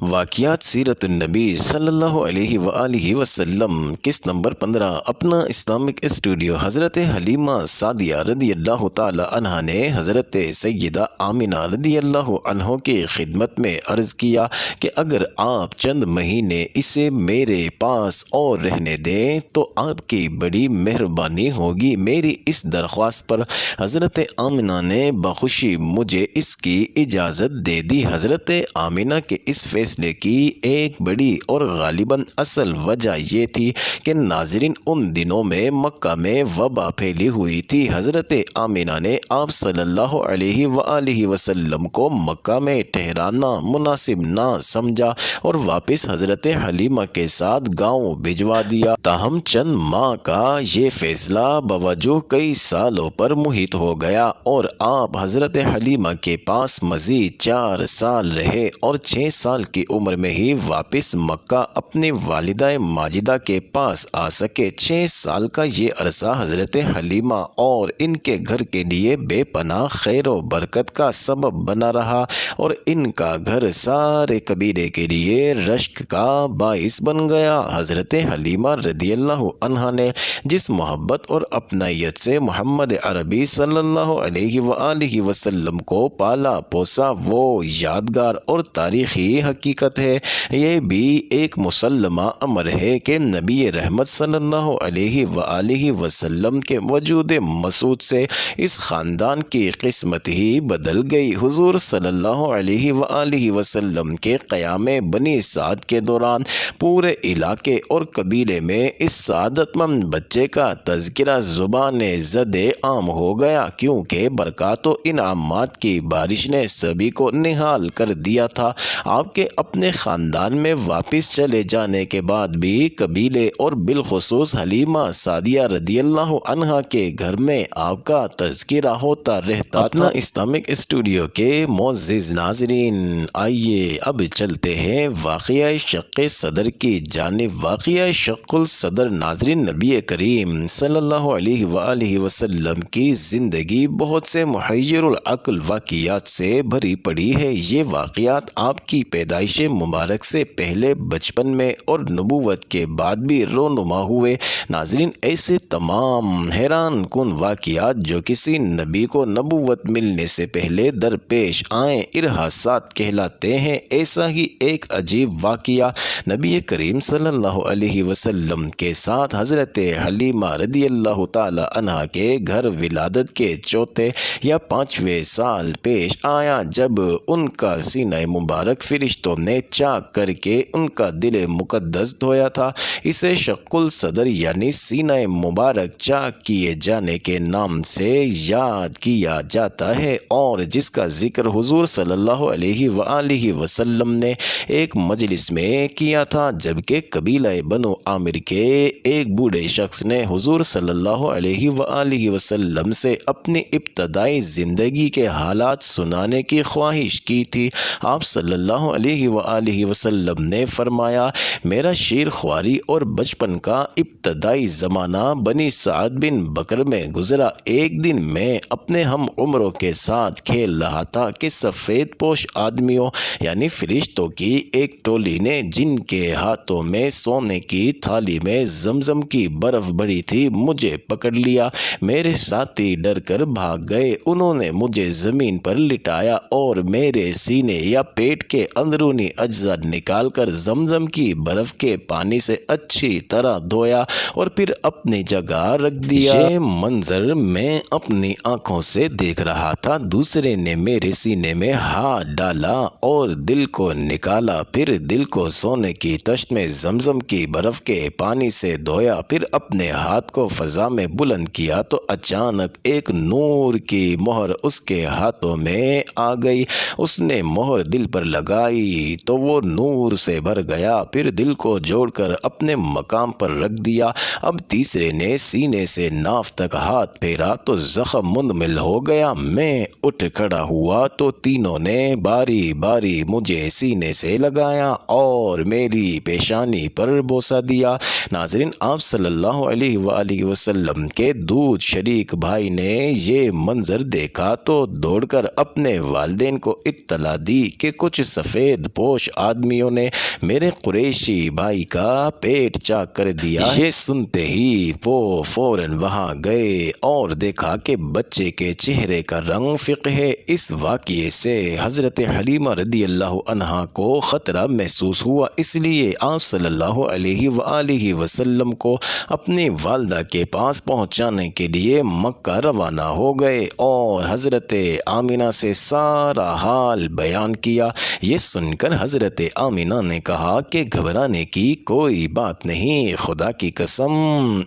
واقعات سیرت النبی صلی اللہ علیہ وآلہ وسلم قسط نمبر 15 اپنا اسلامک اسٹوڈیو حضرت حلیمہ سعدیہ رضی اللہ تعالی عنہ نے حضرت سیدہ آمنہ رضی اللہ عنہ کی خدمت میں عرض کیا کہ اگر آپ چند مہینے اسے میرے پاس اور رہنے دیں تو آپ کی بڑی مہربانی ہوگی۔ میری اس درخواست پر حضرت آمنہ نے بخوشی مجھے اس کی اجازت دے دی۔ حضرت آمنہ کے اس فیصلے کی ایک بڑی اور غالباً اصل وجہ یہ تھی کہ ناظرین ان دنوں میں مکہ میں وبا پھیلی ہوئی تھی۔ حضرت آمنہ نے آپ صلی اللہ علیہ وآلہ وسلم کو مکہ میں ٹھہرانا مناسب نہ سمجھا اور واپس حضرت حلیمہ کے ساتھ گاؤں بھجوا دیا۔ تاہم چند ماہ کا یہ فیصلہ بوجہ کئی سالوں پر محیط ہو گیا اور آپ حضرت حلیمہ کے پاس مزید 4 سال رہے اور 6 سال کی عمر میں ہی واپس مکہ اپنی والدہ ماجدہ کے پاس آ سکے۔ 6 سال کا یہ عرصہ حضرت حلیمہ اور ان کے گھر کے لیے بے پناہ خیر و برکت کا سبب بنا رہا اور ان کا گھر سارے قبیلے کے لیے رشک کا باعث بن گیا۔ حضرت حلیمہ رضی اللہ عنہا نے جس محبت اور اپنائیت سے محمد عربی صلی اللہ علیہ وآلہ وسلم کو پالا پوسا وہ یادگار اور تاریخی حقیقت ہے۔ یہ بھی ایک مسلمہ امر ہے کہ نبی رحمت صلی اللہ علیہ وآلہ وسلم کے وجود مسعود سے اس خاندان کی قسمت ہی بدل گئی۔ حضور صلی اللہ علیہ وآلہ وسلم کے قیام بنی سعد کے دوران پورے علاقے اور قبیلے میں اس سعادت مند بچے کا تذکرہ زبان زد عام ہو گیا، کیونکہ برکات و انعامات کی بارش نے سبھی کو نہال کر دیا تھا۔ آپ کے اپنے خاندان میں واپس چلے جانے کے بعد بھی قبیلے اور بالخصوص حلیمہ سعدیہ رضی اللہ عنہا کے گھر میں آپ کا تذکرہ ہوتا رہتا۔ اپنا اسلامک اسٹوڈیو کے معزز ناظرین، آئیے اب چلتے ہیں واقعہ شق صدر کی جانب۔ واقعہ شق الصدر ناظرین، نبی کریم صلی اللہ علیہ وآلہ وسلم کی زندگی بہت سے محیر العقل واقعات سے بھری پڑی ہے۔ یہ واقعات آپ کی پیدائش مبارک سے پہلے، بچپن میں اور نبوت کے بعد بھی رونما ہوئے۔ ناظرین، ایسے تمام حیران کن واقعات جو کسی نبی کو نبوت ملنے سے پہلے درپیش آئیں ارہاسات کہلاتے ہیں۔ ایسا ہی ایک عجیب واقعہ نبی کریم صلی اللہ علیہ وسلم کے ساتھ حضرت حلیمہ رضی اللہ تعالی عنہا کے گھر ولادت کے 4 یا 5ویں سال پیش آیا، جب ان کا سینہ مبارک فرشتوں نے چاک کر کے ان کا دل مقدس دھویا تھا۔ اسے شق الصدر یعنی سینہ مبارک چاک کیے جانے کے نام سے یاد کیا جاتا ہے، اور جس کا ذکر حضور صلی اللہ علیہ وآلہ وسلم نے ایک مجلس میں کیا تھا، جبکہ قبیلہ بنو عامر کے ایک بوڑھے شخص نے حضور صلی اللہ علیہ وآلہ وسلم سے اپنی ابتدائی زندگی کے حالات سنانے کی خواہش کی تھی۔ آپ صلی اللہ علیہ وآلہ وسلم نے فرمایا، میرا شیر خواری اور بچپن کا ابتدائی زمانہ بنی سعد بن بکر میں گزرا۔ ایک دن میں اپنے ہم عمروں کے ساتھ کھیل رہا تھا کہ سفید پوش آدمیوں یعنی فرشتوں کی ایک ٹولی نے، جن کے ہاتھوں میں سونے کی تھالی میں زمزم کی برف بڑی تھی، مجھے پکڑ لیا۔ میرے ساتھی ڈر کر بھاگ گئے۔ انہوں نے مجھے زمین پر لٹایا اور میرے سینے یا پیٹ کے اندرونی اجزاء نکال کر زمزم کی برف کے پانی سے اچھی طرح دھویا اور پھر اپنی جگہ رکھ دیا۔ یہ منظر میں اپنی آنکھوں سے دیکھ رہا تھا۔ دوسرے نے میرے سینے میں ہاتھ ڈالا اور دل کو نکالا، پھر دل کو سونے کی تشت میں زمزم کی برف کے پانی سے دھویا، پھر اپنے ہاتھ کو فضا میں بلند کیا تو اچانک ایک نور کی مہر اس کے ہاتھوں میں آ گئی۔ اس نے مہر دل پر لگائی تو وہ نور سے بھر گیا، پھر دل کو جوڑ کر اپنے مقام پر رکھ دیا۔ اب تیسرے نے سینے سے ناف تک ہاتھ پھیرا تو زخم منمل ہو گیا۔ میں اٹھ کھڑا ہوا تو تینوں نے باری باری مجھے سینے سے لگایا اور میری پیشانی پر بوسہ دیا۔ ناظرین، آپ صلی اللہ علیہ وآلہ وسلم کے دودھ شریک بھائی نے یہ منظر دیکھا تو دوڑ کر اپنے والدین کو اطلاع دی کہ کچھ سفید پوش آدمیوں نے میرے قریشی بھائی کا پیٹ چاک کر دیا۔ یہ سنتے ہی وہ فوراً وہاں گئے اور دیکھا کہ بچے کے چہرے کا رنگ فقہ ہے۔ اس واقعے سے حضرت حلیمہ رضی اللہ عنہا کو خطرہ محسوس ہوا، اس لیے آپ صلی اللہ علیہ وآلہ وسلم کو اپنی والدہ کے پاس پہنچانے کے لیے مکہ روانہ ہو گئے اور حضرت آمنہ سے سارا حال بیان کیا۔ یہ سن کر حضرت آمنہ نے کہا کہ گھبرانے کی کوئی بات نہیں، خدا کی قسم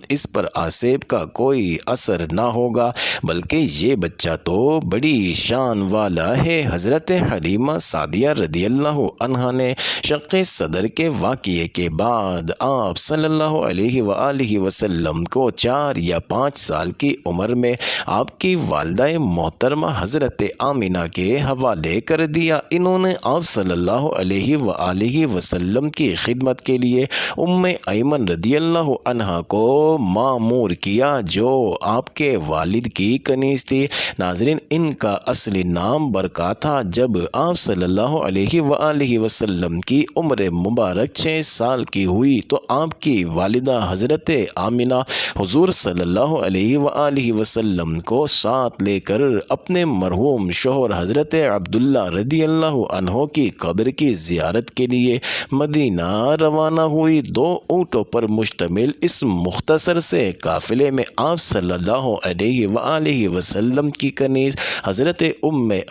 اس پر آسیب کا کوئی اثر نہ ہوگا، بلکہ یہ بچہ تو بڑی شان والا ہے۔ حضرت حلیمہ سعدیہ رضی اللہ عنہا نے شق صدر کے واقعے کے بعد آپ صلی اللہ علیہ وآلہ وسلم کو 4 یا 5 سال کی عمر میں آپ کی والدہ محترمہ حضرت آمنہ کے حوالے کر دیا۔ انہوں نے آپ صلی اللہ علیہ وآلہ وسلم کی خدمت کے لیے ایمن رضی اللہ عنہا کو مامور کیا جو آپ کے والد کی کنیز تھی۔ ناظرین، ان کا اصلی نام برکا تھا۔ جب آپ صلی اللہ علیہ وآلہ وسلم کی عمر مبارک 6 سال کی ہوئی تو آپ کی والدہ حضرت آمنہ حضور صلی اللہ علیہ وآلہ وسلم کو ساتھ لے کر اپنے مرحوم شوہر حضرت عبداللہ رضی اللہ عنہ کی قبر کی زیارت کے لیے مدینہ روانہ ہوئی۔ 2 اونٹوں پر مشتمل اس مختصر سے قافلے میں آپ صلی اللہ علیہ وآلہ وسلم کی کنیز حضرت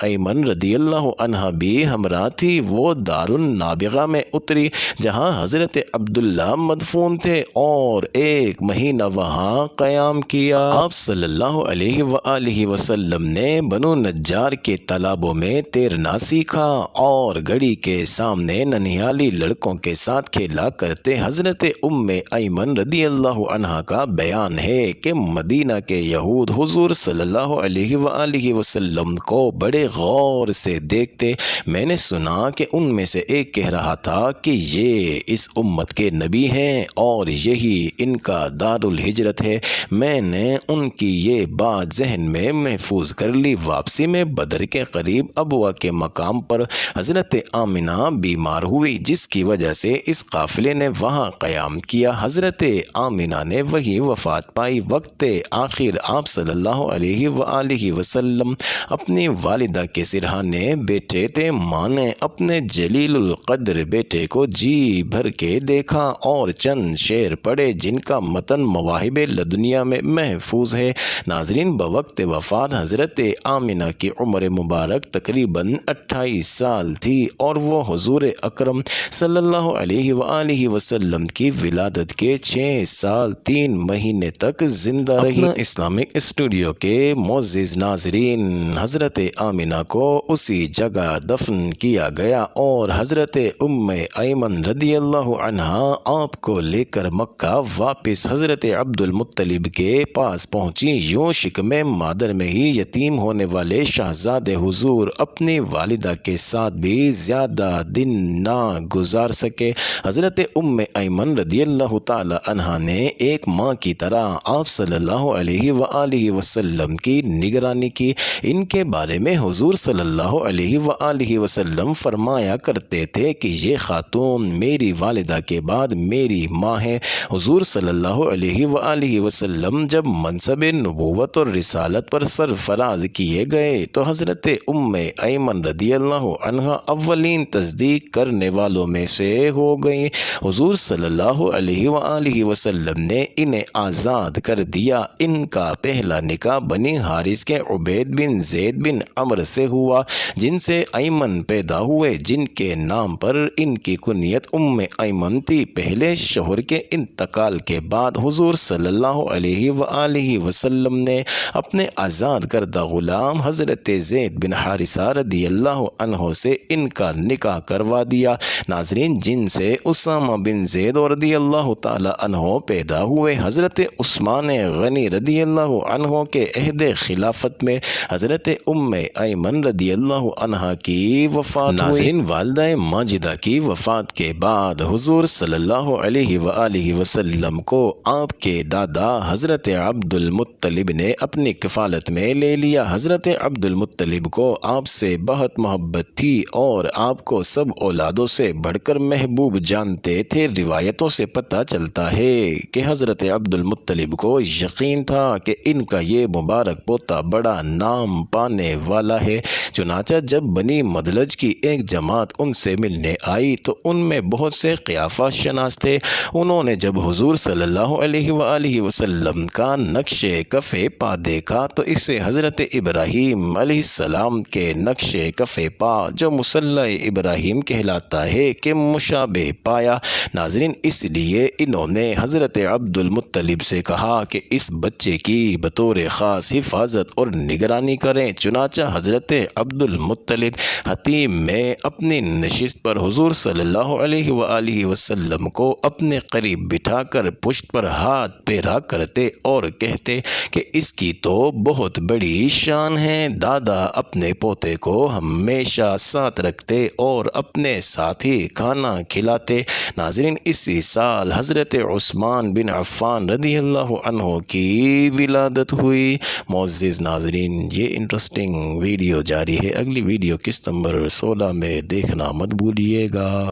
ایمن رضی اللہ عنہا بھی ہمراہ تھی۔ وہ دار النابغہ میں اتری جہاں حضرت عبداللہ مدفون تھے اور 1 مہینہ وہاں قیام کیا۔ آپ صلی اللہ علیہ وآلہ وسلم نے بنو نجار کے تالابوں میں تیرنا سیکھا اور گڑی کے سامنے ننھیالی لڑکوں کے ساتھ کھیلا کرتے۔ حضرت ایمن رضی اللہ عنہا کا بیان ہے کہ مدینہ کے یہود حضور صلی اللہ علیہ وآلہ وسلم کو بڑے غور سے دیکھتے۔ میں نے سنا کہ ان میں سے ایک کہہ رہا تھا کہ یہ اس امت کے نبی ہیں اور یہی ان کا دار الہجرت ہے۔ میں نے ان کی یہ بات ذہن میں محفوظ کر لی۔ واپسی میں بدر کے قریب ابوا کے مقام پر حضرت آمنہ بیمار ہوئی، جس کی وجہ سے اس قافلے نے وہاں قیام کیا۔ حضرت آمنہ نے وہی وفات پائی۔ وقت آخر آپ صلی اللہ علیہ وآلہ وسلم اپنی والدہ کے سرہانے بیٹے تھے۔ ماں نے اپنے جلیل القدر بیٹے کو جی بھر کے دیکھا اور چند شعر پڑھے جن کا متن مواہب لدنیا میں محفوظ ہے۔ ناظرین، بوقت وفات حضرت آمنہ کی عمر مبارک تقریباً 28 سال تھی اور وہ حضور اکرم صلی اللہ علیہ وآلہ وسلم کی ولادت کے 6 سال 3 مہینے تک زندہ رہی۔ اسلامک اسٹوڈیو کے معزز ناظرین، حضرت آمنہ کو اسی جگہ دفن کیا گیا اور حضرت ایمن رضی اللہ عنہا آپ کو لے کر مکہ واپس حضرت عبد المطلب کے پاس پہنچی۔ یوں شکم مادر میں ہی یتیم ہونے والے شہزادے حضور اپنی والدہ کے ساتھ بھی زیادہ دن نہ گزار سکے۔ حضرت ایمن رضی اللہ تعالی عنہا نے ایک ماں کی طرح آپ صلی اللہ علیہ وآلہ وسلم کی نگرانی کی۔ ان کے بارے میں حضور صلی اللہ علیہ وآلہ وسلم فرمایا کرتے تھے کہ یہ خاتون میری والدہ کے بعد میری ماں ہے۔ حضور صلی اللہ علیہ وآلہ وسلم جب منصب نبوت اور رسالت پر سرفراز کیے گئے تو حضرت ایمن رضی اللہ عنہا اولین تصدیق کرنے والوں میں سے ہو گئیں۔ حضور صلی اللہ علیہ وآلہ وسلم نے انہیں آزاد کر دیا۔ ان کا پہلا نکاح بنی حارث کے عبید بن زید بن عمر سے ہوا جن سے ایمن پیدا ہوئے، جن کے نام پر ان کی کنیت ایمن تھی۔ پہلے شوہر کے انتقال کے بعد حضور صلی اللہ علیہ وآلہ وسلم نے اپنے آزاد کردہ غلام حضرت زید بن حارثہ رضی اللہ عنہ سے ان کا نکاح کروا دیا۔ ناظرین، جن سے اسامہ بن زید رضی اللہ تعالی عنہ پیدا ہوئے۔ حضرت عثمان غنی رضی اللہ عنہ کے عہد خلافت میں حضرت ایمن رضی اللہ عنہ کی وفات ہوئی۔ ناظرین، والدہ ماجدہ کی وفات کے بعد حضور صلی اللہ علیہ وآلہ وسلم کو آپ کے دادا حضرت عبد المطلب نے اپنی کفالت میں لے لیا۔ حضرت عبد المطلب کو آپ سے بہت محبت تھی اور آپ آپ کو سب اولادوں سے بڑھ کر محبوب جانتے تھے۔ روایتوں سے پتہ چلتا ہے کہ حضرت عبد المطلب کو یقین تھا کہ ان کا یہ مبارک پوتا بڑا نام پانے والا ہے۔ چنانچہ جب بنی مدلج کی ایک جماعت ان سے ملنے آئی تو ان میں بہت سے قیافہ شناس تھے۔ انہوں نے جب حضور صلی اللہ علیہ وآلہ وسلم کا نقش کف پا دیکھا تو اسے حضرت ابراہیم علیہ السلام کے نقش کف پا جو مصلی ابراہیم کہلاتا ہے کہ مشابہ پایا۔ ناظرین، اس لیے انہوں نے حضرت عبد المطلب سے کہا کہ اس بچے کی بطور خاص حفاظت اور نگرانی کریں۔ چنانچہ حضرت عبد المطلب حتیم میں اپنی نشست پر حضور صلی اللہ علیہ وآلہ وسلم کو اپنے قریب بٹھا کر پشت پر ہاتھ پھیرا کرتے اور کہتے کہ اس کی تو بہت بڑی شان ہے۔ دادا اپنے پوتے کو ہمیشہ ساتھ رکھتے اور اپنے ساتھ ہی کھانا کھلاتے۔ ناظرین، اسی سال حضرت عثمان بن عفان رضی اللہ عنہ کی ولادت ہوئی۔ معزز ناظرین، یہ انٹرسٹنگ ویڈیو جاری ہے۔ اگلی ویڈیو قسط نمبر 16 میں دیکھنا مت بھولیے گا۔